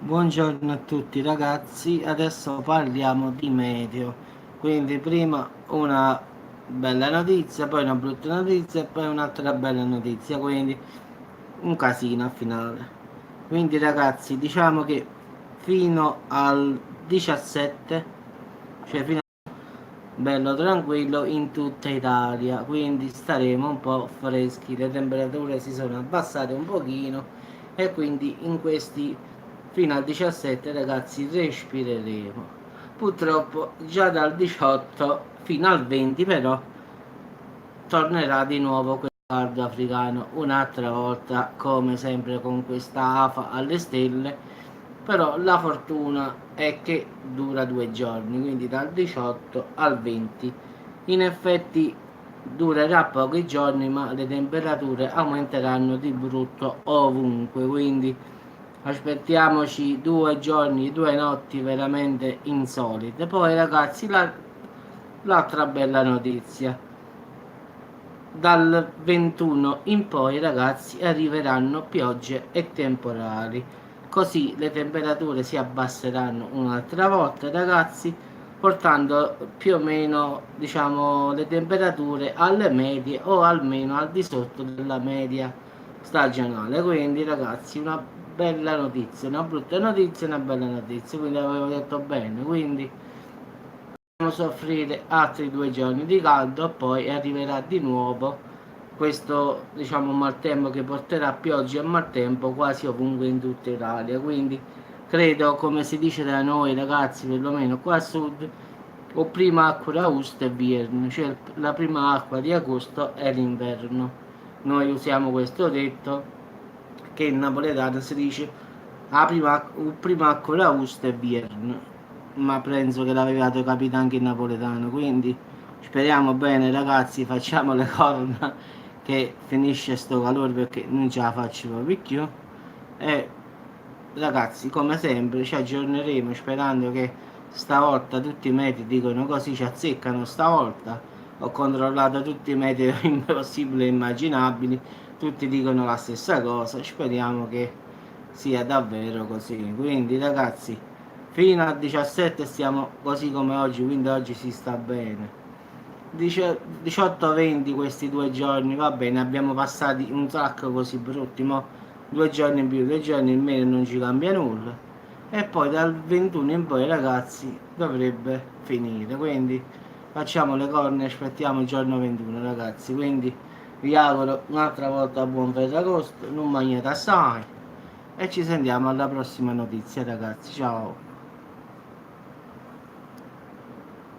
Buongiorno a tutti ragazzi, adesso parliamo di meteo. Quindi prima una bella notizia, poi una brutta notizia e poi un'altra bella notizia, quindi un casino a finale. Quindi ragazzi, diciamo che fino al 17, cioè fino bello tranquillo in tutta Italia, quindi staremo un po' freschi, le temperature si sono abbassate un pochino e quindi in questi fino al 17 ragazzi respireremo. Purtroppo già dal 18 fino al 20 però tornerà di nuovo quel caldo africano un'altra volta, come sempre con questa afa alle stelle, però la fortuna è che dura 2 giorni, quindi dal 18 al 20. In effetti durerà pochi giorni, ma le temperature aumenteranno di brutto ovunque, quindi aspettiamoci 2 giorni, 2 notti veramente insolite. Poi ragazzi, l'altra bella notizia. Dal 21 in poi, ragazzi, arriveranno piogge e temporali. Così le temperature si abbasseranno un'altra volta, ragazzi, portando più o meno, diciamo, le temperature alle medie o almeno al di sotto della media stagionale. Quindi, ragazzi, una bella notizia, una brutta notizia e una bella notizia. Quindi avevo detto bene, quindi soffrire altri 2 giorni di caldo e poi arriverà di nuovo questo diciamo maltempo che porterà pioggia e maltempo quasi ovunque in tutta Italia, quindi credo, come si dice da noi ragazzi, perlomeno qua a sud, o prima acqua d'Augusto è Vierno, cioè la prima acqua di agosto è l'inverno. Noi usiamo questo detto che in napoletano si dice o prima acqua d'Augusto è Vierno, ma penso che l'avevate capito anche in napoletano, quindi speriamo bene ragazzi, facciamo le corna che finisce sto calore perché non ce la faccio proprio più. E ragazzi, come sempre ci aggiorneremo sperando che stavolta tutti i metodi dicono così, ci azzeccano stavolta. Ho controllato tutti i metodi possibili e immaginabili, tutti dicono la stessa cosa, speriamo che sia davvero così. Quindi ragazzi, fino al 17 stiamo così come oggi, quindi oggi si sta bene. 18-20 questi 2 giorni, va bene, abbiamo passati un sacco così brutti, ma 2 giorni in più, 2 giorni in meno non ci cambia nulla. E poi dal 21 in poi ragazzi dovrebbe finire, quindi facciamo le corna e aspettiamo il giorno 21 ragazzi, quindi vi auguro un'altra volta buon Ferragosto, non mangiate assai e ci sentiamo alla prossima notizia ragazzi, ciao.